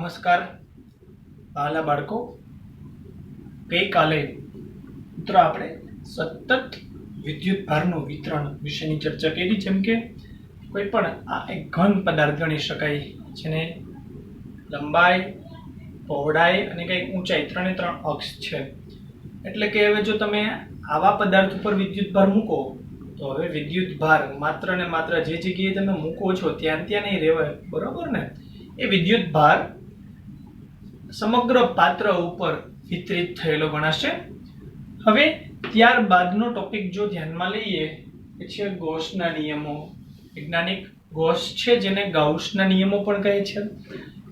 નમસ્કાર વહાલા બાળકો, ગઈકાલે મિત્રો આપણે સતત વિદ્યુત ભારનું વિતરણ વિશેની ચર્ચા કરી. જેમ કે કોઈ પણ આ એક ઘન પદાર્થ ગણી શકાય, જેને લંબાઈ, પહોળાઈ અને કંઈક ઊંચાઈ ત્રણે ત્રણ અક્ષ છે. એટલે કે હવે જો તમે આવા પદાર્થ ઉપર વિદ્યુત ભાર મૂકો તો હવે વિદ્યુત ભાર માત્ર ને માત્ર જે જગ્યાએ તમે મૂકો છો ત્યાં નહીં રહેવાય, બરોબર ને? એ વિદ્યુત ભાર સમગ્ર પાત્ર ઉપર વિતરિત થયેલો ગણાશે. હવે ત્યારબાદનો ટોપિક જો ધ્યાનમાં લઈએ એ છે ગૌસના નિયમો. વૈજ્ઞાનિક ગૌસ છે, જેને ગાઉસના નિયમો પણ કહે છે.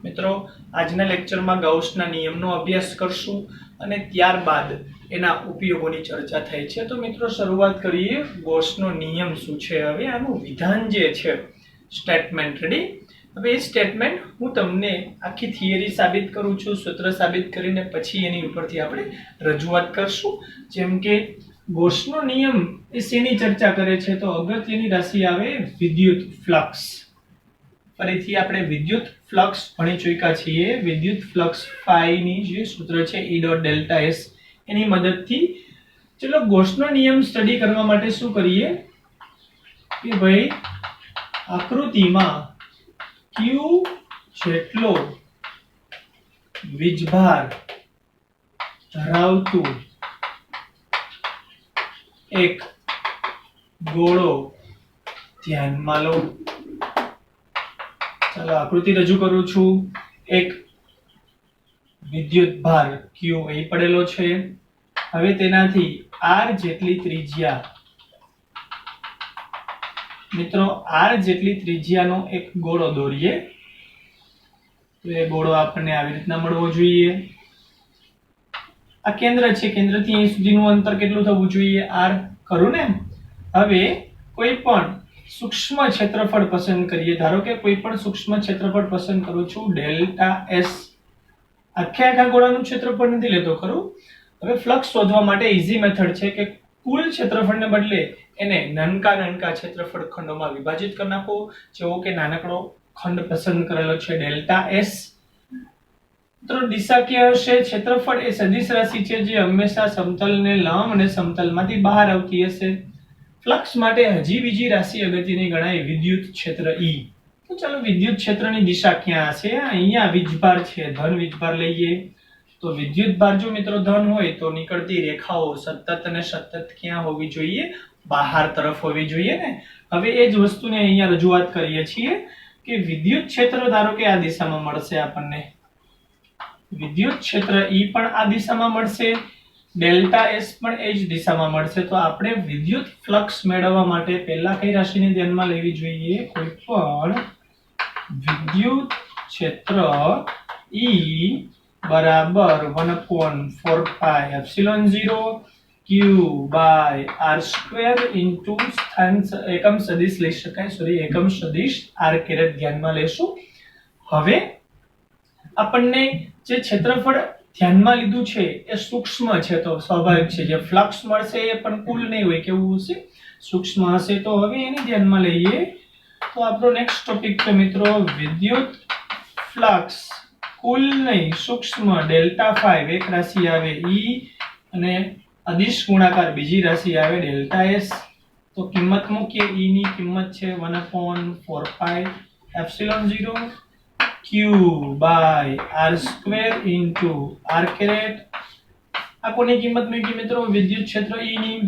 મિત્રો, આજના લેક્ચરમાં ગાઉસના નિયમનો અભ્યાસ કરશું અને ત્યારબાદ એના ઉપયોગોની ચર્ચા થાય છે. તો મિત્રો, શરૂઆત કરીએ. ગૌસનો નિયમ શું છે? હવે આનું વિધાન જે છે, સ્ટેટમેન્ટ. રેડી? હવે એ સ્ટેટમેન્ટ હું તમને આખી થિયરી સાબિત કરું છું, સૂત્ર સાબિત કરીને પછી એની ઉપરથી આપણે રજૂઆત કરશું. જેમ કે ગૌસનો નિયમ એ શેની ચર્ચા કરે છે? તો અગત્યની રાશિ આવે વિદ્યુત ફ્લક્સ. ફરીથી આપણે વિદ્યુત ફ્લક્સ ભણી ચૂક્યા છીએ. વિદ્યુત ફ્લક્સ ફાઈની જે સૂત્ર છે E ડોટ ડેલ્ટા S, એની મદદથી ચલો ગૌસનો નિયમ સ્ટડી કરવા માટે શું કરીએ કે ભાઈ આકૃતિમાં Q જેટલો વીજભાર ધરાવતું એક ગોળો ધ્યાનમાં લો. ચાલો આકૃતિ રજૂ કરું છું. એક વિદ્યુત ભાર Q અહીં પડેલો છે. હવે તેનાથી R જેટલી ત્રિજ્યા, મિત્રો R જેટલી ત્રિજ્યાનો એક ગોળો દોરીએ. તો એ ગોળો આપણને આવી રીતના મળવો જોઈએ. આ કેન્દ્ર છે, કેન્દ્રથી અહીં સુધીનું અંતર કેટલું થવું જોઈએ? R. ખરું ને? હવે કોઈ પણ સૂક્ષ્મ ક્ષેત્રફળ પસંદ કરીએ. ધારો કે કોઈ પણ સૂક્ષ્મ ક્ષેત્રફળ પસંદ કરું છું, ડેલ્ટા S. આખા ગોળાનું ક્ષેત્રફળ નથી લેતો, ખરું? હવે ફ્લક્સ શોધવા માટે ઈઝી મેથડ છે કે કુલ ક્ષેત્રફળને બદલે એને નાનકા ક્ષેત્રફળ ખંડોમાં વિભાજિત કરી નાખો. જેવો કે નાનકડો ખંડ પસંદ કરેલો છે ડેલ્ટા S. તો દિશાકીય હશે. ક્ષેત્રફળ એ સદિશ રાશિ છે જે હંમેશા સમતલને લંબ અને સમતલમાંથી બહાર આવતી હશે. ફ્લક્સ માટે હજી બીજી રાશિ અગત્યની ગણાય વિદ્યુત ક્ષેત્ર E. તો ચાલો વિદ્યુત ક્ષેત્રની દિશા ક્યાં છે? અહીંયા વીજભાર છે, ધન વીજભાર લઈએ. તો વિદ્યુત ભાર જો મિત્રો ધન હોય તો નીકળતી રેખાઓ સતત અને સતત ક્યાં હોવી જોઈએ? બહાર તરફ હોવી જોઈએ ને. હવે એ જ વસ્તુને અહીંયા રજૂઆત કરીએ છીએ કે વિદ્યુત ક્ષેત્ર ધારો કે આ દિશામાં મળશે આપણને, વિદ્યુત ક્ષેત્ર E પણ આ દિશામાં મળશે, ડેલ્ટા S પણ એ જ દિશામાં મળશે. તો આપણે વિદ્યુત ફ્લક્સ મેળવવા માટે પહેલા કઈ રાશિને ધ્યાનમાં લેવી જોઈએ? કોઈ પણ વિદ્યુત ક્ષેત્ર E બરાબર 1/4πε0 Q by R square into એકમ સદિશ લઈ શકાય, એકમ સદિશ R કેરેટ ધ્યાનમાં લેશું. હવે આપણને જે ક્ષેત્રફળ ધ્યાનમાં લીધું છે એ સૂક્ષ્મ છે, તો સ્વાભાવિક છે જે ફ્લક્સ મળશે એ પણ કુલ નહીં હોય. કેવું હશે? સૂક્ષ્મ હશે. તો હવે એને ધ્યાનમાં લઈએ. તો આપણો નેક્સ્ટ ટોપિક છે મિત્રો વિદ્યુત ફ્લક્સ. કુલ નહીં, સૂક્ષ્મ. ડેલ્ટા 5 એક રાશિ આવે E અને અદિશ ગુણાકાર બીજી રાશિ આવે ડેલ્ટા S. તો કિંમત મૂકીએ. E ની કિંમત છે 1/4πε0 Q by R square into R caret. આ કોની કિંમત મૂકી મિત્રો? વિદ્યુત ક્ષેત્ર E ની.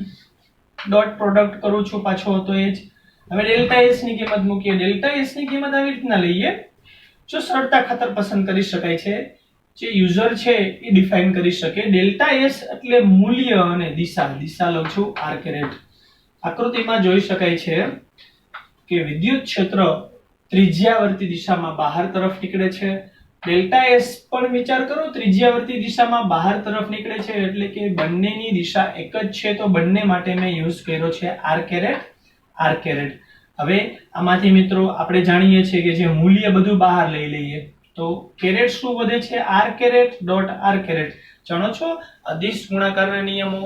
ડોટ પ્રોડક્ટ કરું છું, પાછો હતો એ જ. હવે ડેલ્ટા S ની કિંમત મૂકીએ. ડેલ્ટા S ની કિંમત આવી રીતના લઈએ. જો સરળતા ખાતર પસંદ કરી શકાય છે, જે યુઝર છે એ ડિફાઇન કરી શકે. ડેલ્ટા S એટલે મૂલ્ય અને દિશા લઉં છું R caret. આકૃતિમાં જોઈ શકાય છે કે વિદ્યુત ક્ષેત્ર ત્રિજ્યાવર્તી દિશામાં બહાર તરફ નીકળે છે. ડેલ્ટા S પણ વિચાર કરો, ત્રિજ્યાવર્તી દિશામાં બહાર તરફ નીકળે છે, એટલે કે બંનેની દિશા એક જ છે. તો બંને માટે મેં યુઝ કર્યો છે R caret. હવે આમાંથી મિત્રો આપણે જાણીએ છીએ કે જે મૂલ્ય બધું બહાર લઈ લઈએ તો કેરેટ શું વધે છે? R caret dot R caret. જાણો છો અદિશ ગુણાકારના નિયમો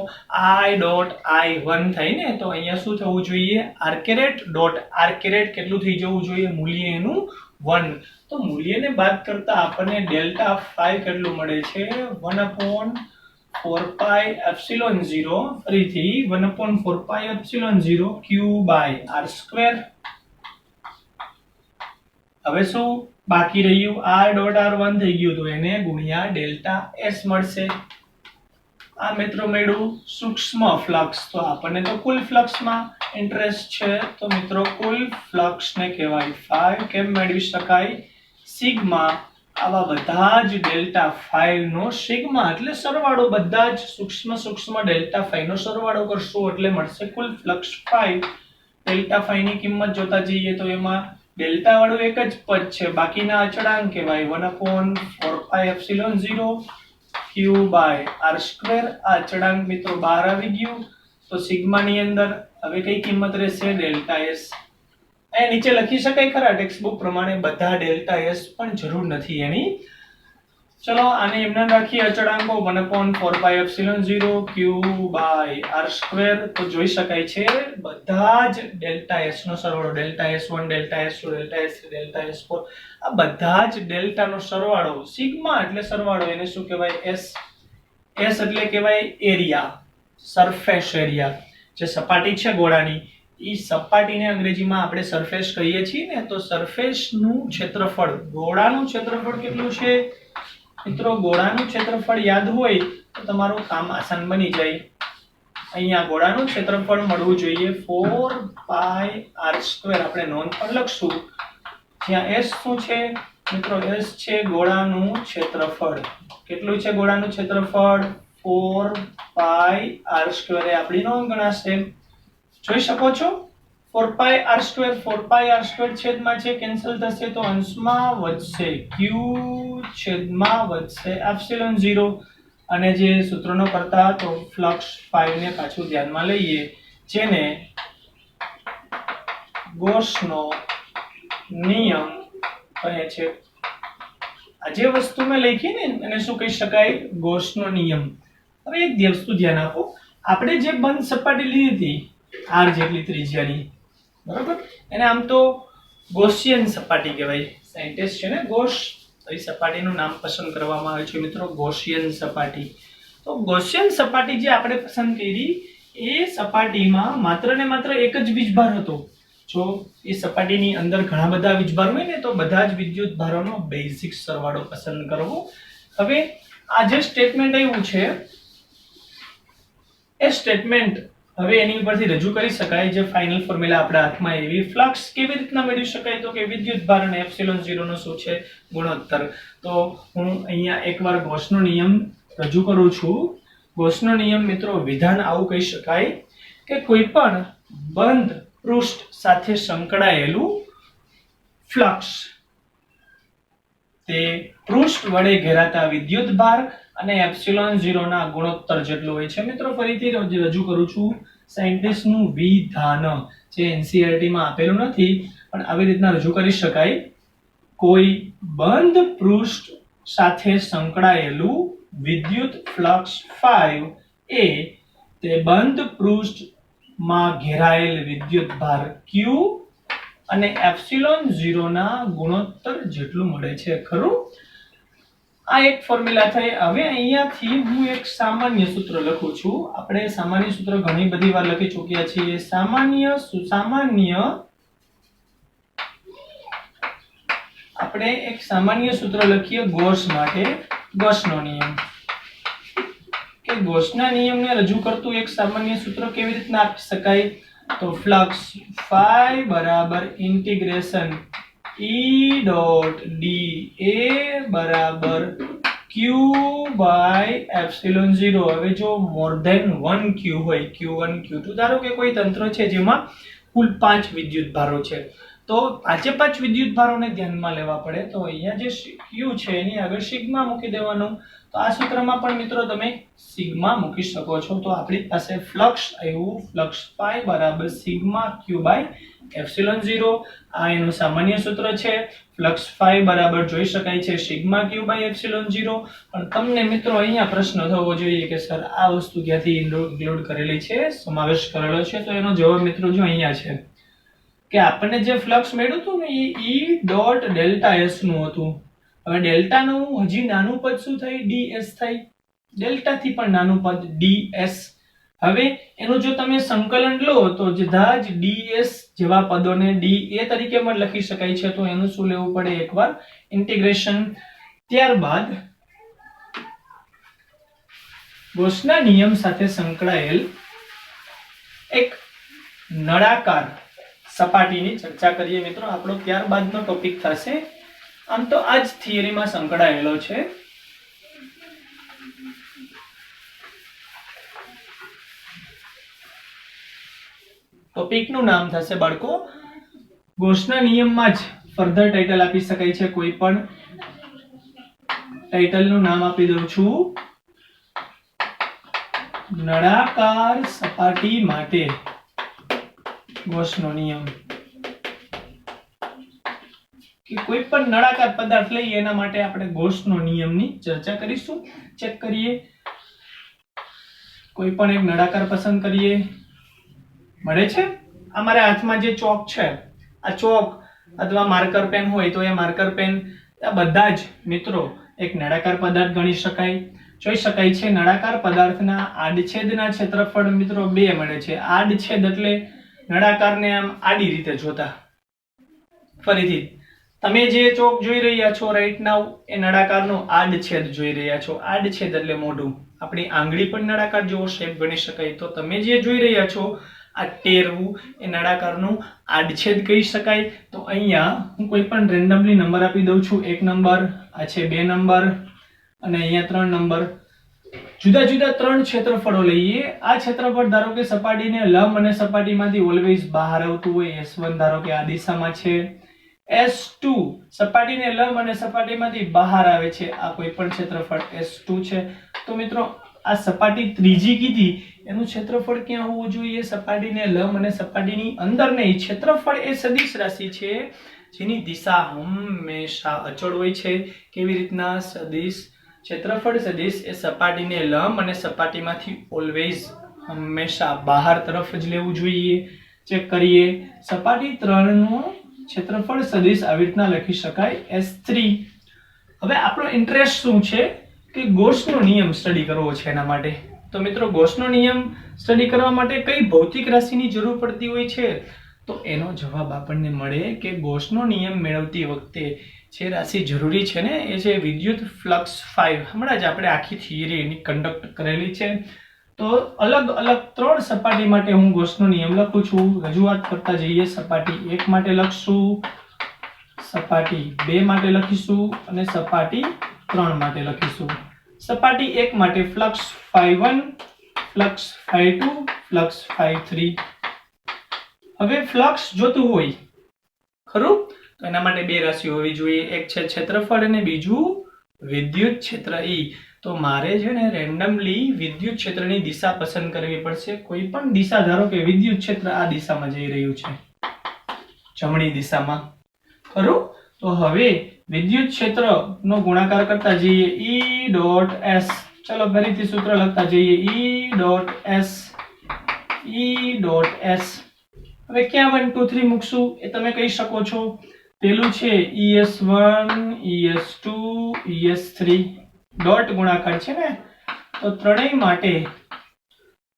I ડોટ I1 થાય ને, તો અહીંયા શું થવું જોઈએ? R caret dot R caret કેટલું થઈ જવું જોઈએ? મૂલ્ય એનું 1. તો મૂલ્યને બાદ કરતા આપણને ડેલ્ટા ફાઈ કેટલું મળે છે? 1/4 પાઈ એપ્સિલોન 0. ફરીથી 1/4 પાઈ એપ્સિલોન 0 q/r². હવે શું બાકી રહ્યું? r.r1 થઈ ગયું, તો એને ગુણ્યા ડેલ્ટા s મળશે. આ મિત્રો મળ્યું સૂક્ષ્મ ફ્લક્સ. તો આપણને તો કુલ ફ્લક્સમાં ઇન્ટરેસ્ટ છે, તો મિત્રો કુલ ફ્લક્સને કહેવાય ફાઈ. કેમ મેળવી શકાય? સિગ્મા. આવા બધા જ ડેલ્ટા ફાઈ નો સિગ્મા એટલે સરવાળો, બધા જ સૂક્ષ્મ ડેલ્ટા ફાઈ નો સરવાળો કરશું એટલે મળશે કુલ ફ્લક્સ ફાઈ. ડેલ્ટા ફાઈ ની કિંમત જોતા જઈએ તો એમાં ડેલ્ટા વાળું એક જ પદ છે, બાકીના અચળાંક કહેવાય. 1/4 પાઈ એપ્સિલોન 0 q/r². આ અચળાંક મિત્રો બહાર આવી ગયું. તો સિગ્મા ની અંદર હવે કઈ કિંમત રહેશે? Delta s. એ નીચે લખી શકાય ખરા ટેક્સ્ટ બુક પ્રમાણે, બધા ડેલ્ટા s પણ જરૂર નથી એની. ચલો આને એમને રાખીએ અચળાંકો. 1/4 પાઈ એપ્સિલોન 0 q/r². તો જોઈ શકાય છે બધા જ ડેલ્ટા s નો સરવાળો, delta s1, delta s2, delta s3, delta s4, આ બધા જ ડેલ્ટા નો સરવાળો. સિગ્મા એટલે સરવાળો, એને શું કહેવાય? s. s એટલે કહેવાય એરિયા, સરફેસ એરિયા. જે સપાટી છે ગોળાની, ઈ સપાટીને અંગ્રેજીમાં આપણે સરફેસ કહીએ છીએ ને, તો સરફેસ નું ક્ષેત્રફળ, ગોળાનું ક્ષેત્રફળ કેટલું છે? મિત્રો ગોળાનું ક્ષેત્રફળ યાદ હોય તો તમારું કામ આસાન બની જાય. અહીંયા ગોળાનું ક્ષેત્રફળ મળવું જોઈએ 4 પાઈ r². આપણે નોંધ પર લખશું. જ્યાં s શું છે મિત્રો? s છે ગોળાનું ક્ષેત્રફળ. કેટલું છે ગોળાનું ક્ષેત્રફળ? 4 પાઈ r². એ આપણી નોંધ ગણાશે. જોઈ શકો છો 4 પાઈ r². 4 પાઈ r² છેદમાં છે, કેન્સલ થશે તો અંશમાં વધશે q છેદમાં વધશે એપ્સિલોન 0. અને જે સૂત્રનો કરતા તો ફ્લક્સ ફાઈ ને પાછું ધ્યાનમાં લઈએ, જેને ગોસનો નિયમ કહે છે. આ જે વસ્તુ મેં લખી ને એને શું કહી શકાય? ગોસનો નિયમ. હવે એક વસ્તુ ધ્યાન આપો, આપણે જે બંધ સપાટી લીધી હતી r જેટલી ત્રિજ્યાની, બરાબર, એને આમ તો ગોસિયન સપાટી કહેવાય. સાયન્ટિસ્ટ છે ને ગોસ, તો એ સપાટીનું નામ પસંદ કરવામાં આવે છે મિત્રો, ગોસિયન સપાટી. તો ગોસિયન સપાટી જે આપણે પસંદ કરી, એ સપાટીમાં માત્ર ને માત્ર એક જ વીજભાર હતો. જો એ સપાટીની અંદર ઘણા બધા વીજભાર હોય ને, તો બધા જ વિદ્યુત ભારોનો બેઝિક સરવાળો પસંદ કરવો. હવે આ જે સ્ટેટમેન્ટ આવ્યું છે, એ સ્ટેટમેન્ટ હવે એની ઉપરથી રજૂ કરી શકાય. જે ફાઇનલ ફોર્મ્યુલા આપણા હાથમાં એવી. ફ્લક્સ કેવી રીતના મેળવી શકાય? તો કે વિદ્યુત ભાર અને એપ્સિલોન 0 નો શું છે? ગુણોત્તર. તો હું અહીંયા એકવાર ગોસનો નિયમ રજૂ કરું છું. ગોસનો નિયમ મિત્રો વિધાન આવું કહી શકાય કે કોઈ પણ બંધ પૃષ્ઠ સાથે સંકળાયેલું ફ્લક્સ તે પૃષ્ઠ વડે ઘેરાતા વિદ્યુત ભાર અને એપ્સિલોન 0 ના ગુણોત્તર જેટલું હોય છે. મિત્રો ફરીથી રજૂ કરું છું સાયન્ટિસ્ટનું વિધાન, જે એનસીઈઆરટી માં આપેલું નથી, પણ આવી રીતના રજૂ કરી શકાય. કોઈ બંધ પૃષ્ઠ સાથે સંકળાયેલું વિદ્યુત ફ્લક્સ ફાઈ એ તે બંધ પૃષ્ઠમાં ઘેરાયેલ વિદ્યુત ભાર q અને એપ્સિલોન 0 ના ગુણોત્તર જેટલું મળે છે. ખરું? આ એક ફોર્મ્યુલા થઈ. હવે અહીંયાથી હું એક સામાન્ય સૂત્ર લખું છું. આપણે સામાન્ય સૂત્ર ઘણી બધી વાર લખી ચૂક્યા છીએ. આપણે એક સામાન્ય સૂત્ર લખીએ ગોસ માટે. ગોસનો નિયમ, કે ગોસના નિયમને રજૂ કરતું એક સામાન્ય સૂત્ર કેવી રીતના આપી શકાય? તો ફ્લક્સ ફાઈ બરાબર ઇન્ટિગ્રેશન E.dA બરાબર q બાય એપ્સિલોન 0. હવે જો મોર ધેન 1 q હોય, q1 q2, ધારો કે કોઈ તંત્ર છે જેમાં કુલ 5 વિદ્યુત ભારો છે, તો પાંચે પાંચ વિદ્યુત ભારોને ધ્યાનમાં લેવા પડે. તો અહીંયા જે q છે એની આગળ સિગ્મા મૂકી દેવાનું. તો આ સૂત્રમાં પણ મિત્રો તમે સિગ્મા મૂકી શકો છો. તો આપણી પાસે ફ્લક્સ આવ્યું, ફ્લક્સ ફાઈ બરાબર સિગ્મા q બાય એપ્સિલોન 0. આ એનું સામાન્ય સૂત્ર છે. ફ્લક્સ ફાઈ બરાબર જોઈ શકાય છે સિગ્મા q બાય એપ્સિલોન 0. પણ તમને મિત્રો અહીંયા પ્રશ્ન થવો જોઈએ કે સર આ વસ્તુ ક્યાંથી ઇન્ક્લુડ કરેલી છે, સમાવેશ કરેલો છે? તો એનો જવાબ મિત્રો જો અહીંયા છે. કે આપણને જે ફ્લક્સ મળ્યું હતું ને એ ઈ ડોટ ડેલ્ટા એસ નું હતું. હવે ડેલ્ટા નું હજી નાનું પદ શું થાય? ડીએસ થાય. ડેલ્ટા થી પણ નાનું પદ ડીએસ. હવે એનું જો તમે સંકલન લો તો સીધા જ ડીએસ જેવા પદોને ડીએ તરીકે પણ લખી શકાય છે. તો એનું શું લેવું પડે? એકવાર ઇન્ટિગ્રેશન. ત્યારબાદ ગૌસના નિયમ સાથે સંકળાયેલ એક નળાકાર સપાટીની ચર્ચા કરીએ મિત્રો. આપણો ત્યારબાદનો ટોપિક થશે. આમ તો આ જ થિયરીમાં સંકળાયેલો છે. ટોપિકનું નામ થશે બાળકો, ગૌસના નિયમમાં જ ફર્ધર ટાઇટલ આપી શકાય છે. કોઈ પણ ટાઇટલનું નામ આપી દઉં છું, નળાકાર સપાટી માટે ગૌસનો નિયમ. કે કોઈ પણ નળાકાર પદાર્થ લઈએ એના માટે આપણે ગૌસનો નિયમની ચર્ચા કરીશું. ચેક કરીએ. કોઈ પણ એક નળાકાર પસંદ કરીએ. મળે છે. અમારા હાથમાં જે ચોક છે, આ ચોક અથવા માર્કર પેન હોય તો એ માર્કર પેન આ બધા જ મિત્રો એક નળાકાર પદાર્થ ગણી શકાય. જોઈ શકાય છે નળાકાર પદાર્થના આડછેદના ક્ષેત્રફળ મિત્રો 2 મળે છે. આડછેદ એટલે નળાકારને આમ આડી રીતે જોતા. ફરીથી તમે જે ચોક જોઈ રહ્યા છો રાઈટ નાઉ એ નળાકારનો આડછેદ જોઈ રહ્યા છો. આડછેદ એટલે મોઢું. આપણી આંગળી પણ નળાકાર જેવો શેપ ગણી શકાય. તો તમે જે જોઈ રહ્યા છો આ ટેરવું એ નળાકારનું આડછેદ કહી શકાય. તો અહીંયા હું કોઈ પણ રેન્ડમલી નંબર આપી દઉં છું. 1 નંબર, આ છે 2 નંબર અને અહીંયા 3 નંબર. જુદા જુદા 3 ક્ષેત્રફળો લઈએ. આ ક્ષેત્રફળ ધારો કે સપાટીને લંબ અને સપાટીમાંથી ઓલવેઝ બહાર આવતું હોય. S1 ધારો કે આ દિશામાં છે. S2 સપાટીને લંબ અને સપાટીમાંથી બહાર આવે છે. આ કોઈ પણ ક્ષેત્રફળ S2 છે. તો મિત્રો આ સપાટી ત્રીજી કીધી એનું ક્ષેત્રફળ ક્યાં હોવું જોઈએ? સપાટીને લંબ અને સપાટીની અંદર નહીં. ક્ષેત્રફળ એ સદિશ રાશિ છે જેની દિશા હંમેશા અચળ હોય છે. કેવી રીતના? સદિશ ક્ષેત્રફળ સદિશ એ સપાટીને લંબ અને સપાટીમાંથી ઓલવેઝ હંમેશા બહાર તરફ જ લેવું જોઈએ. ચેક કરીએ. સપાટી 3 નું ક્ષેત્રફળ સદિશ આવી રીતના લખી શકાય S3. હવે આપણો ઇન્ટરેસ્ટ શું છે કે ગૌસનો નિયમ સ્ટડી કરવો છે. એના માટે તો મિત્રો ગૌસનો નિયમ સ્ટડી કરવા માટે કઈ ભૌતિક રાશિની જરૂર પડતી હોય છે? તો એનો જવાબ આપણને મળે કે ગૌસનો નિયમ મેળવતી વખતે જે રાશિ જરૂરી છે ને એ છે વિદ્યુત ફ્લક્સ 5. હમણાં જ આપણે આખી થિયરી એની કન્ડક્ટ કરેલી છે. તો અલગ અલગ 3 સપાટી માટે હું ગૌસનો નિયમ લખું છું. રજૂઆત કરતા જઈએ. સપાટી 1 માટે લખશું, સપાટી 2 માટે લખીશું અને સપાટી 3 માટે લખીશું. સપાટી 1 માટે ફ્લક્સ 5.1, ફ્લક્સ 5.2, ફ્લક્સ 5.3. હવે ફ્લક્સ જોતું હોય ખરું તો એના માટે 2 રાશિ હોવી જોઈએ. એક છે ક્ષેત્રફળ અને બીજું વિદ્યુત ક્ષેત્ર E. તો મારે છે ને રેન્ડમલી વિદ્યુત ક્ષેત્રની દિશા પસંદ કરવી પડશે. કોઈ પણ દિશા ધારો કે વિદ્યુત ક્ષેત્ર આ દિશામાં જઈ રહ્યું છે, જમણી દિશામાં ખરું. તો હવે વિદ્યુત ક્ષેત્રનો ગુણાકાર કરતા જઈએ. E.S. ચલો ફરીથી સૂત્ર લખતા જઈએ. E.S. E.S. હવે ક્યાં 1 2 3 મૂકશું એ તમે કહી શકો છો. પેલું છે ES1, ES2, ES3. ડોટ ગુણાકાર છે ને તો ત્રણેય માટે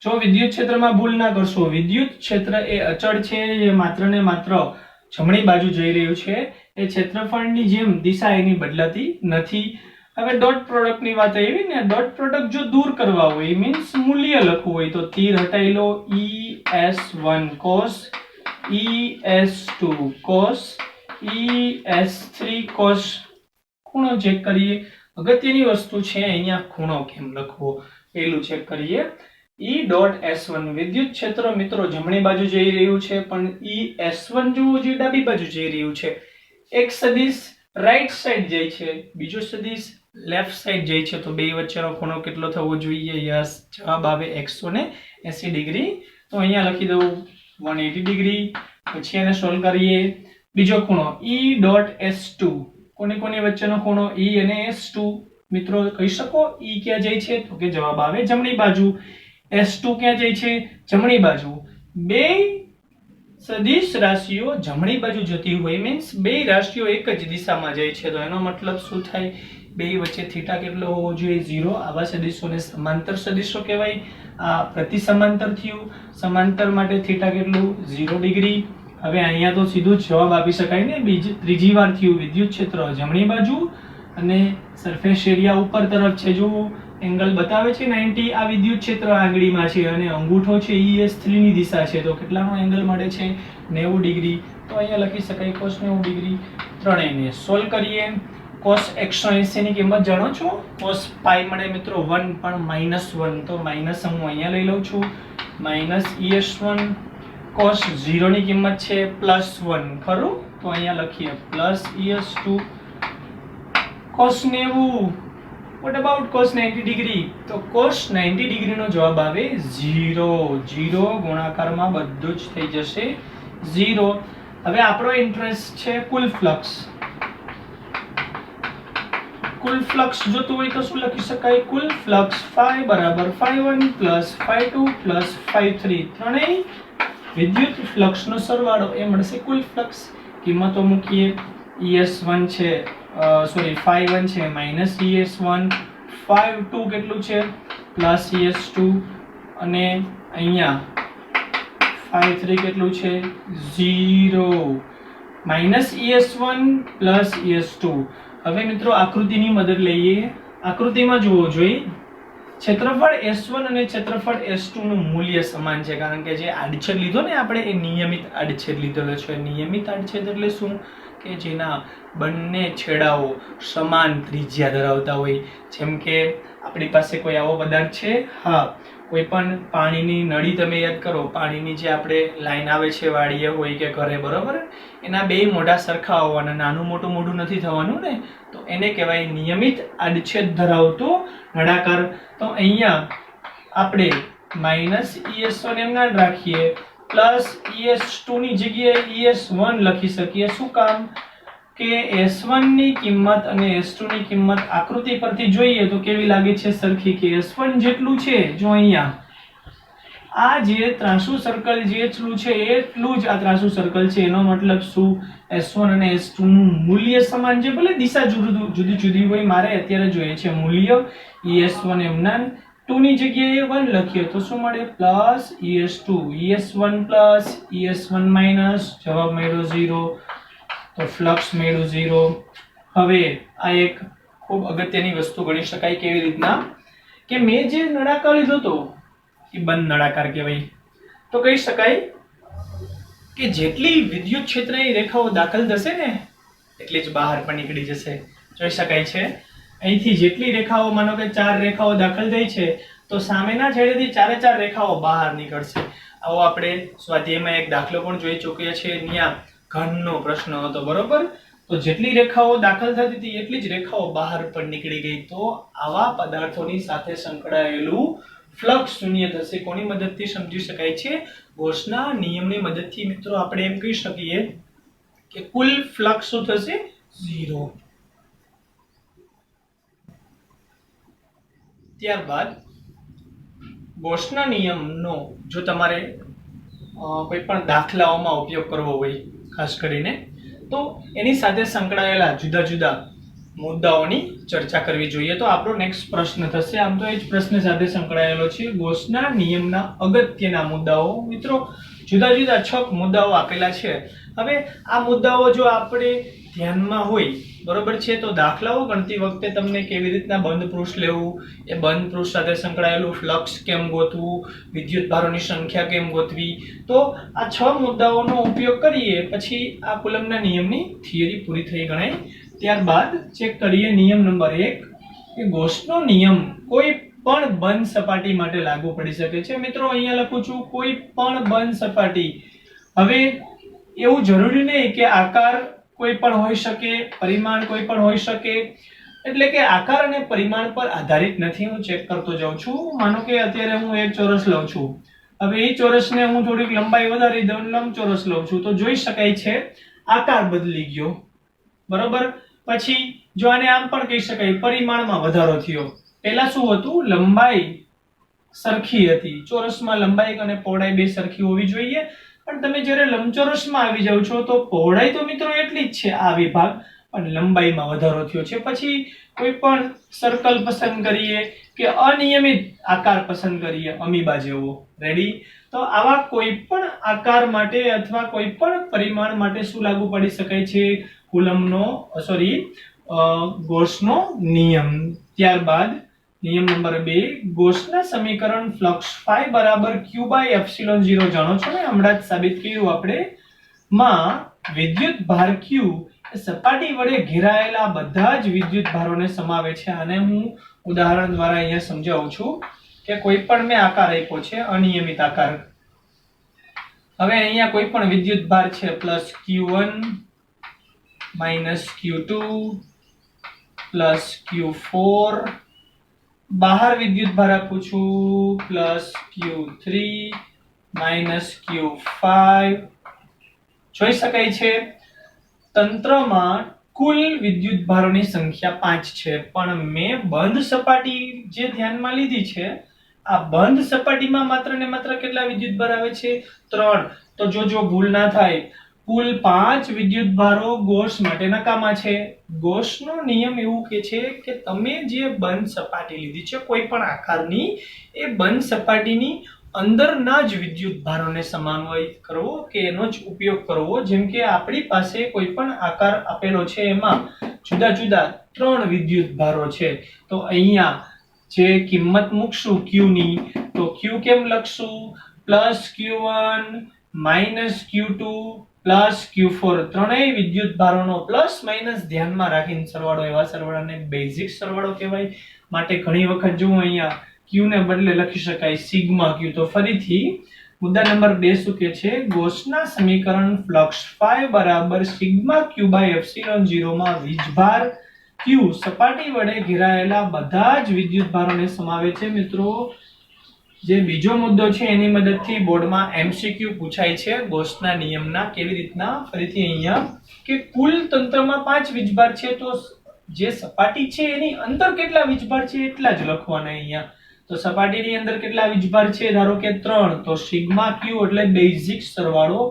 જો વિદ્યુત ક્ષેત્રમાં ભૂલ ના કરશો. વિદ્યુત ક્ષેત્ર એ અચળ છે, એ માત્ર ને માત્ર જમણી બાજુ જઈ રહ્યું છે. એ ક્ષેત્રફળની જેમ દિશા એની બદલાતી નથી. હવે ડોટ પ્રોડક્ટની વાત આવી ને, ડોટ પ્રોડક્ટ જો દૂર કરવા હોય મીન્સ મૂલ્ય લખવું હોય તો તીર હટાવી લો. ES1 cos, ES2 cos, ES3 cos. ખૂણો ચેક કરીએ. અગત્યની વસ્તુ છે અહીંયા ખૂણો કેમ લખવો પેલું ચેક કરીએ. E.S1 વિદ્યુત ક્ષેત્ર મિત્રો જમણી બાજુ જઈ રહ્યું છે પણ ES1 જોવું જોઈએ ડાબી બાજુ જઈ રહ્યું છે. એક સદિશ રાઈટ સાઈડ જાય છે, બીજો સદિશ લેફ્ટ સાઈડ જાય છે. તો બે વચ્ચેનો ખૂણો કેટલો થવો જોઈએ? યસ, જવાબ આવે 180 ડિગ્રી. તો અહીંયા લખી દઉં 180 ડિગ્રી. પછી એને સોલ્વ કરીએ. બીજો ખૂણો E.S2. કોની કોની વચ્ચેનો ખૂણો? E અને S2. મિત્રો કહી શકો E ક્યાં જાય છે? તો કે જવાબ આવે જમણી બાજુ. S2 ક્યાં જાય છે? જમણી બાજુ. બે સદિશ રાશિઓ જમણી બાજુ જતી હોય મીન્સ બે રાશિઓ એક જ દિશામાં જાય છે, તો એનો મતલબ શું થાય? બે વચ્ચે થીટા કેટલો હોવો જોઈએ? 0. આવા સદિશોને સમાંતર સદિશો કહેવાય. આ પ્રતિ સમાંતર થયું. સમાંતર માટે થીટા કેટલું? 0 ડિગ્રી. હવે અહીંયા તો સીધું જવાબ આપી શકાય ને. ત્રીજી વાર થયું વિદ્યુત ક્ષેત્ર જમણી બાજુ અને સરફેસ એરિયા ઉપર તરફ છે. જો એંગલ બતાવે છે 90, આ વિદ્યુત ક્ષેત્ર આંગળીમાં છે અને અંગૂઠો છે ES3 ની દિશા છે, તો કેટલાનો એંગલ મળે છે? 90 ડિગ્રી. તો અહીંયા લખી શકાય cos 90 ડિગ્રી. ત્રણેયને સોલ્વ કરીએ. cos 180 ની કિંમત જાણો છો? cos પાઈ મળે મિત્રો 1 પણ -1, તો માઈનસ હું અહીંયા લઈ લઉં છું. -ES1 cos 0 ની કિંમત છે +1, ખરું? તો અહીંયા લખીએ +ES2 cos 90. What about cos 90 degree? તો cos 90 ડિગ્રીનો જવાબ આવે 0. 0 ગુણાકારમાં બધું જ થઈ જશે 0. હવે આપણો ઇન્ટરેસ્ટ છે કુલ ફ્લક્સ. કુલ ફ્લક્સ જોતું હોય તો શું લખી શકાય? કુલ ફ્લક્સ phi બરાબર phi1 + phi2 + phi3, ત્રણેય વિદ્યુત ફ્લક્સનો સરવાળો એ મળશે કુલ ફ્લક્સ. કિંમતો મૂકીએ. ES1 છે phi1 છે -ES1, phi2 કેટલું છે +ES2 અને અહીંયા phi3 કેટલું છે 0. -ES1 + ES2. હવે મિત્રો આકૃતિની મદદ લઈએ. આકૃતિમાં જુઓ જોઈએ ક્ષેત્રફળ S1 અને ક્ષેત્રફળ S2 નું મૂલ્ય સમાન છે, કારણ કે જે આડછેદ લીધો ને આપણે એ નિયમિત આડછેદ લીધેલો છે. નિયમિત આડછેદ એટલે શું? કે જેના બંને છેડાઓ સમાન ત્રિજ્યા ધરાવતા હોય. જેમ કે આપણી પાસે કોઈ આવો પદાર્થ છે, હા, કોઈ પણ પાણીની નળી તમે યાદ કરો, પાણીની જે આપણે લાઈન આવે છે વાડીએ હોય કે ઘરે, બરોબર, એના બે મોઢા સરખા હોવાના, નાનું મોટું મોઢું નથી થવાનું ને, તો એને કહેવાય નિયમિત આડછેદ ધરાવતો નળાકાર. તો અહીંયા આપણે -ES1 એમ ના રાખીએ, +ES2 ની જગ્યાએ ES1 લખી શકીએ. શું કામ? કે S1 ની કિંમત અને S2 ની કિંમત આકૃતિ પરથી જોઈએ તો કેવી લાગે છે? સરખી. કે S1 જેટલું છે, જો અહીંયા આ જે ત્રાંસુ સર્કલ જેટલું છે એટલું જ આ ત્રાંસુ સર્કલ છે. એનો મતલબ શું? S1 અને S2 નું મૂલ્ય સમાન છે, ભલે દિશા જુદી જુદી હોય. મારે અત્યારે જોઈએ છે મૂલ્ય ES1 એમના 2 ની જગ્યાએ 1 લખીએ તો શું મળે? +ES2. ES1 + ES1 - જવાબ મળ્યો 0. તો ફ્લક્સ મળ્યું 0. હવે આ એક ખૂબ અગત્યની વસ્તુ ગણી શકાય. કેવી રીતના? કે મેં જે નળાકાર લીધો હતો એ બંધ નળાકાર કહેવાય. તો કહી શકાય કે જેટલી વિદ્યુત ક્ષેત્રની રેખાઓ દાખલ થશે ને એટલી જ બહાર પણ નીકળી જશે. જોઈ શકાય છે અહીંથી જેટલી રેખાઓ, માનો કે 4 રેખાઓ દાખલ થઈ છે, તો સામેના છેડેથી 4 રેખાઓ બહાર નીકળશે. આવો આપણે સ્વાધ્યાયમાં એક દાખલો પણ જોઈ ચૂક્યા છે. ત્યાં ઘનનો પ્રશ્ન હતો, બરોબર? તો જેટલી રેખાઓ દાખલ થતી હતી એટલી જ રેખાઓ બહાર પણ નીકળી ગઈ. તો આવા પદાર્થોની સાથે સંકળાયેલું ફ્લક્સ શૂન્ય થશે. કોની મદદથી સમજી શકાય છે? ગોસના નિયમની મદદથી. મિત્રો આપણે એમ કહી શકીએ કે કુલ ફ્લક્સ શું થશે? 0. ત્યારબાદ ગોસના નિયમનો જો તમારે કોઈ પણ દાખલાઓમાં ઉપયોગ કરવો હોય ખાસ કરીને, તો એની સાથે સંકળાયેલા જુદા જુદા મુદ્દાઓની ચર્ચા કરવી જોઈએ. તો આપણો નેક્સ્ટ પ્રશ્ન થશે. આમ તો એ જ પ્રશ્ન સાથે સંકળાયેલો છે. ગોસના નિયમના અગત્યના મુદ્દાઓ. મિત્રો જુદા જુદા 6 મુદ્દાઓ આપેલા છે. હવે આ મુદ્દાઓ જો આપણે ધ્યાનમાં હોય, બરોબર છે, તો દાખલાઓ ગણતી વખતે તમને કેવી રીતના બંધ પૃષ્ઠ લેવું, એ બંધ પૃષ્ઠ સાથે સંકળાયેલું ફ્લક્સ કેમ ગોતવું, વિદ્યુત ભારોની સંખ્યા કેમ ગોતવી, તો આ 6 મુદ્દાઓનો ઉપયોગ કરીએ પછી આ કુલમ્બના નિયમની થિયરી પૂરી થઈ ગણાય. ત્યારબાદ ચેક કરીએ નિયમ નંબર 1 કે ગોસનો નિયમ કોઈ પણ બંધ સપાટી માટે લાગુ પડી શકે છે. મિત્રો અહીંયા લખું છું કોઈ પણ બંધ સપાટી. હવે એવું જરૂરી નહીં કે આકાર કોઈ પણ હોઈ શકે, પરિમાણ કોઈ પણ હોઈ શકે, એટલે કે આકાર અને પરિમાણ પર આધારિત નથી. હું ચેક કરતો જાઉં છું. માનો કે અત્યારે હું એક ચોરસ લઉં છું. હવે એ ચોરસને હું થોડીક લંબાઈ વધારી દઉં, લંબચોરસ લઉં છું, તો જોઈ શકાય છે આકાર બદલી ગયો, બરોબર. પછી જો આને આમ પણ કહી શકાય પરિમાણમાં વધારો થયો. પહેલા શું હતું? લંબાઈ સરખી હતી. ચોરસમાં લંબાઈ અને પહોળાઈ બે સરખી હોવી જોઈએ. પણ તમે જ્યારે લંબચોરસમાં આવી જાવ છો તો પહોળાઈ તો મિત્રો એટલી જ છે આ વિભાગ, પણ લંબાઈમાં વધારો થયો છે. પછી કોઈ પણ સર્કલ પસંદ કરીએ કે અનિયમિત આકાર પસંદ કરીએ અમીબા જેવો. રેડી? તો આવા કોઈ પણ આકાર માટે અથવા કોઈ પણ પરિમાણ માટે શું લાગુ પડી શકાય છે? ગોસનો નિયમ. ત્યારબાદ નિયમ નંબર 2, ગોસના સમીકરણ ફ્લક્સ phi બરાબર q બાય એપ્સિલોન 0 જાણો છો ને, હમણાં જ સાબિત કર્યું આપણે. માં વિદ્યુત ભાર q સપાટી વડે ઘેરાયેલા બધા જ વિદ્યુત ભારોને સમાવે છે. આને હું ઉદાહરણ દ્વારા અહીંયા સમજાવું છું કે કોઈ પણ મેં આકાર આપ્યો છે અનિયમિત આકાર. હવે અહીંયા કોઈ પણ વિદ્યુત ભાર છે +q1 -q2 +q4, બહાર વિદ્યુત ભાર આપું છું +q3 -q5. જોઈ શકાય છે તંત્રમાં કુલ વિદ્યુત ભારોની સંખ્યા 5 છે, પણ મેં બંધ સપાટી જે ધ્યાનમાં લીધી છે, આ બંધ સપાટીમાં માત્ર ને માત્ર કેટલા વિદ્યુત ભાર આવે છે? 3. તો જો ભૂલ ના થાય, કુલ 5 વિદ્યુત ભારો ગોસ માટે નકામા છે. ગોસનો નિયમ એવું કહે છે કે તમે જે બંધ સપાટી લીધી છે કોઈ પણ આકારની, એ બંધ સપાટીની અંદરના જ વિદ્યુત ભારોને સમાન્વયિત કરવો કે એનો જ ઉપયોગ કરવો. જેમ કે આપણી પાસે કોઈ પણ આકાર આપેલો છે, એમાં જુદા જુદા 3 વિદ્યુત ભારો છે. તો અહીંયા જે કિંમત મૂકશું q ની, તો q કેમ લખશું? +q1 -q2 +q4, ત્રણેય વિદ્યુત ભારોનો પ્લસ માઇનસ ધ્યાનમાં રાખીને સરવાળો, એવા સરવાળાને બેઝિક સરવાળો કહેવાય. માટે ઘણી વખત જો અહીંયા q ને બદલે લખી શકાય સિગ્મા q. તો ફરીથી મુદ્દા નંબર 2 શું કહે છે? ગોસના સમીકરણ ફ્લક્સ phi બરાબર સિગ્મા q બાય એપ્સિલોન 0 માં વીજભાર q સપાટી વડે ઘેરાયેલા બધા જ વિદ્યુત ભારોને સમાવે છે. મિત્રો, જે બીજો મુદ્દો છે એની મદદથી બોર્ડમાં MCQ પૂછાય છે ગોસના નિયમના. કેવી રીતના? ફરીથી અહીંયા કે કુલ તંત્રમાં 5 વીજભાર છે, તો જે સપાટી છે એની અંદર કેટલા વીજભાર છે એટલા જ લખવાના અહીંયા. તો સપાટીની અંદર કેટલા વીજભાર છે? ધારો કે 3, તો સિગ્મા q એટલે બેઝિક સરવાળો.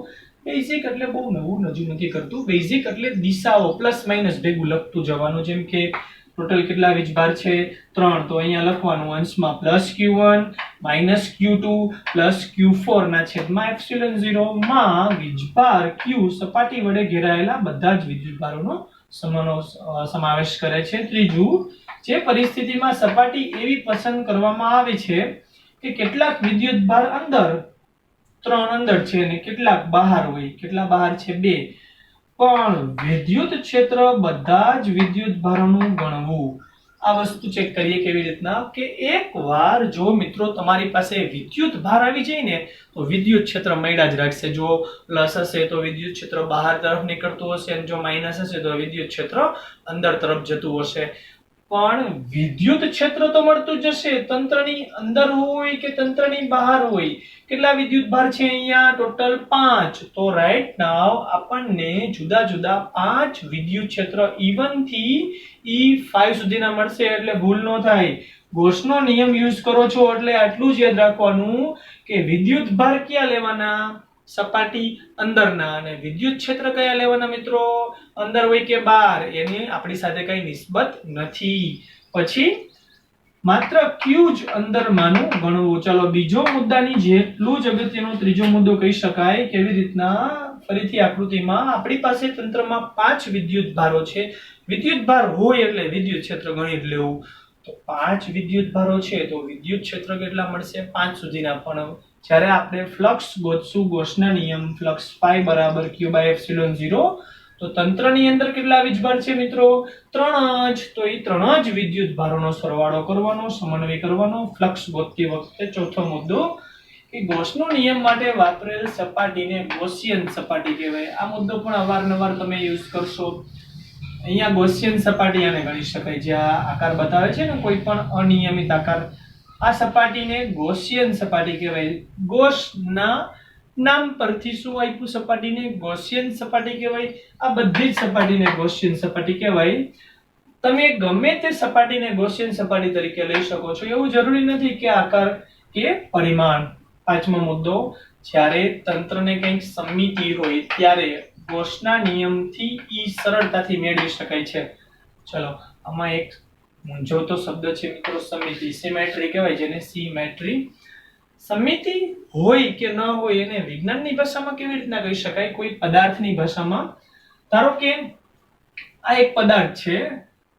બેઝિક એટલે બહુ નવું નજુ નથી કરતું. બેઝિક એટલે દિશાઓ પ્લસ માઇનસ ભેગું લખતું જવાનું. જેમ કે ટોટલ કેટલા વીજભાર છે? 3, તો અહીંયા લખવાનું અંશમાં +q1 -q2 +q4 ના છેદમાં એપ્સિલોન 0 માં વીજભાર q સપાટી વડે ઘેરાયેલા બધા જ વિદ્યુતભારોનો સમાવેશ કરે છે. ત્રીજું, જે પરિસ્થિતિમાં સપાટી એવી પસંદ કરવામાં આવે છે કે કેટલાક વિદ્યુતભાર અંદર 3 અંદર છે અને કેટલાક બહાર હોય. કેટલા બહાર છે? 2. પણ વિદ્યુત ક્ષેત્ર બધા જ વિદ્યુત ભારોનું ગણવું. આ વસ્તુ ચેક કરીએ કેવી રીતના કે એકવાર જો મિત્રો તમારી પાસે વિદ્યુત ભાર આવી જાય ને, તો વિદ્યુત ક્ષેત્ર મળ્યા જ રાખશે. જો પ્લસ હશે તો વિદ્યુત ક્ષેત્ર બહાર તરફ નીકળતું હશે, અને જો માઇનસ હશે તો વિદ્યુત ક્ષેત્ર અંદર તરફ જતું હશે. પણ વિદ્યુત ક્ષેત્ર તો મળતું જ હશે, તંત્રની અંદર હોય કે તંત્રની બહાર હોય. કેટલા વિદ્યુત ભાર છે અહીંયા? ટોટલ 5. તો રાઈટ નાવ આપણને જુદા જુદા 5 વિદ્યુત ક્ષેત્ર E1 થી E5 સુધીના મળશે. એટલે ભૂલ ન થાય. ગોસનો નિયમ યુઝ કરો છો એટલે આટલું જ યાદ રાખવાનું કે વિદ્યુત ભાર ક્યાં લેવાના? સપાટી અંદરના. અને વિદ્યુત ક્ષેત્ર કયા લેવાના મિત્રો? અંદર હોય કે બહાર, એની આપણી સાથે કઈ નિસ્બત નથી. પછી માત્ર q જ અંદરમાંનું ગણવું. ચાલો બીજો મુદ્દાની જેટલું જ અગત્યનો ત્રીજો મુદ્દો કહી શકાય. કેવી રીતના? ફરીથી આકૃતિમાં આપણી પાસે તંત્રમાં 5 વિદ્યુત ભારો છે. વિદ્યુત ભાર હોય એટલે વિદ્યુત ક્ષેત્ર ગણી જ લેવું. તો 5 વિદ્યુત ભારો છે તો વિદ્યુત ક્ષેત્ર કેટલા મળશે? 5 સુધીના. પણ જ્યારે આપણે ફ્લક્સ ગોતશું ગોસના નિયમ ફ્લક્સ phi બરાબર q બાય એપ્સિલોન 0, તો તંત્રની અંદર કેટલા વીજભાર છે મિત્રો? 3 જ. તો એ 3 જ વિદ્યુત ભારોનો સરવાળો કરવાનો, સમન્વય કરવાનો. ફ્લક્સ ગોતતી વખતે ચોથો મુદ્દો કે ગોસનો નિયમ માટે વાપરેલ સપાટીને ગોસિયન સપાટી કહેવાય. આ મુદ્દો પણ અવારનવાર તમે યુઝ કરશો. અહીંયા ગોસિયન સપાટી આને ગણી શકાય. જે આ આકાર બતાવે છે ને કોઈ પણ અનિયમિત આકાર, આ સપાટીને ગોસિયન સપાટી કહેવાય. ગોસના નામ પરથી શું આપ્યું? સપાટીને ગોસિયન સપાટી કહેવાય. આ બધી જ સપાટીને ગોસિયન સપાટી કહેવાય. તમે ગમે તે સપાટીને ગોસિયન સપાટી તરીકે લઈ શકો છો. એવું જરૂરી નથી કે આકાર કે પરિમાણ. પાંચમો મુદ્દો, જ્યારે તંત્રને કંઈક સમિતિ હોય ત્યારે ગોસના નિયમથી ઈ સરળતાથી મેળવી શકાય છે. ચલો આમાં એક મૂંઝવતો શબ્દ છે મિત્રો, સમિતિ. સિમેટ્રી કહેવાય જેને, સિમેટ્રી. સમિતિ હોય કે ન હોય એને વિજ્ઞાનની ભાષામાં કેવી રીતના કહી શકાય? કોઈ પદાર્થની ભાષામાં. ધારો કે આ એક પદાર્થ છે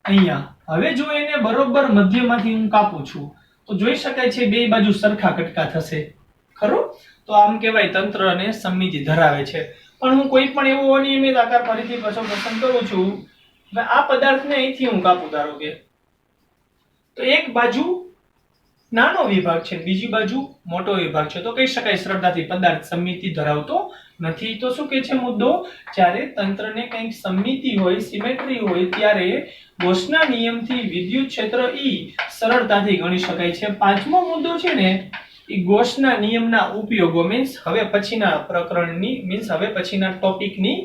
અહીંયા. હવે જો એને બરોબર મધ્યમાંથી હું કાપું છું તો જોઈ શકાય છે બે બાજુ સરખા કટકા થશે, ખરું? તો આમ કહેવાય તંત્ર અને સમિતિ ધરાવે છે. પણ હું કોઈ પણ એવો અનિયમિત આકાર ફરીથી પાછો પસંદ કરું છું, હવે આ પદાર્થને અહીંથી હું કાપું ધારો કે, તો એક બાજુ નાનો વિભાગ છે, બીજી બાજુ મોટો વિભાગ છે, તો કહી શકાય સરળતાથી પદાર્થ સમિતિ ધરાવતો નથી. તો શું કહે છે મુદ્દો? જ્યારે તંત્રને કંઈક સમિતિ હોય, સિમેટ્રી હોય ત્યારે ગોસના નિયમથી વિદ્યુત ક્ષેત્ર E સરળતાથી ગણી શકાય છે. પાંચમો મુદ્દો છે ને એ ગોસના નિયમના ઉપયોગો, મીન્સ હવે પછીના પ્રકરણની, મીન્સ હવે પછીના ટોપિકની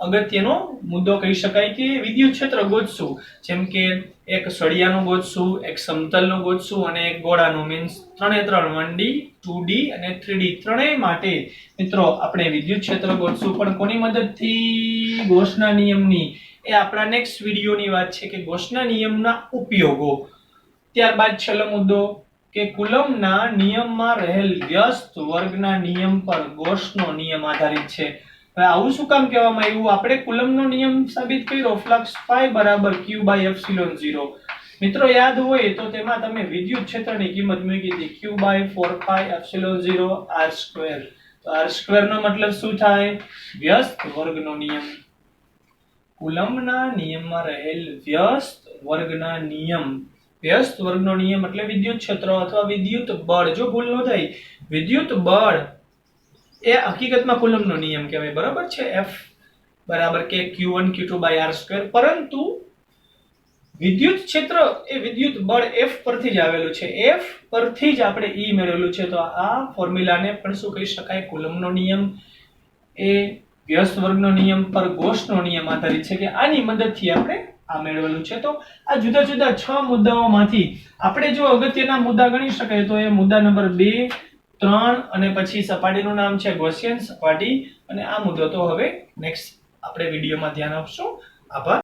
અગત્યનો મુદ્દો કહી શકાય કે વિદ્યુત ક્ષેત્ર ગોતશું. જેમ કે એક સળિયાનું ગોતશું, એક સમતલનું ગોતશું અને એક ગોળાનું, મીન્સ 3 1D 2D અને 3D ત્રણેય માટે મિત્રો આપણે વિદ્યુત ક્ષેત્ર ગોતશું. પણ કોની મદદથી? ગોસના નિયમની. એ આપણા નેક્સ્ટ વિડીયોની વાત છે કે ગોસના નિયમના ઉપયોગો. ત્યારબાદ છેલ્લો મુદ્દો કે કુલમ્બના નિયમમાં રહેલ વ્યસ્ત વર્ગના નિયમ પર ગોસનો નિયમ આધારિત છે. હવે આવું શું કામ કહેવામાં આવ્યું? આપણે કુલમ્બનો નિયમ સાબિત કર્યો, ફ્લક્સ phi બરાબર q/ε0. મિત્રો યાદ હોય તો તેમાં તમે વિદ્યુત ક્ષેત્રની કિંમત મૂકી હતી q/4πε0 r². તો r² નો મતલબ શું થાય? વ્યસ્ત વર્ગનો નિયમ. કુલમ્બના નિયમમાં રહેલ વ્યસ્ત વર્ગના નિયમ. વ્યસ્ત વર્ગનો નિયમ એટલે વિદ્યુત ક્ષેત્ર અથવા વિદ્યુત બળ. જો ભૂલ ન થાય, વિદ્યુત બળ એ હકીકતમાં કુલમ્બનો નિયમ કહેવાય, બરાબર છે? F બરાબર કે q1 q2/r². પરંતુ વિદ્યુત ક્ષેત્ર એ વિદ્યુત બળ F પરથી જ આવેલું છે. F પરથી જ આપણે E મેળવેલું છે. તો આ ફોર્મ્યુલાને પણ શું કહી શકાય? કુલમ્બનો નિયમ. એ વ્યસ્ત વર્ગનો નિયમ પર ગોસનો નિયમ આધારિત છે કે આની મદદથી આપણે આ મેળવેલું છે. તો આ જુદા જુદા 6 મુદ્દાઓમાંથી આપણે જો અગત્યના મુદ્દા ગણી શકાય તો એ મુદ્દા નંબર 2, 3 અને પછી સપાટીનું નામ છે ગોસિયન સપાટી. અને આ મુદ્દો તો હવે નેક્સ્ટ આપણે વિડીયોમાં ધ્યાન આપશું. આભાર.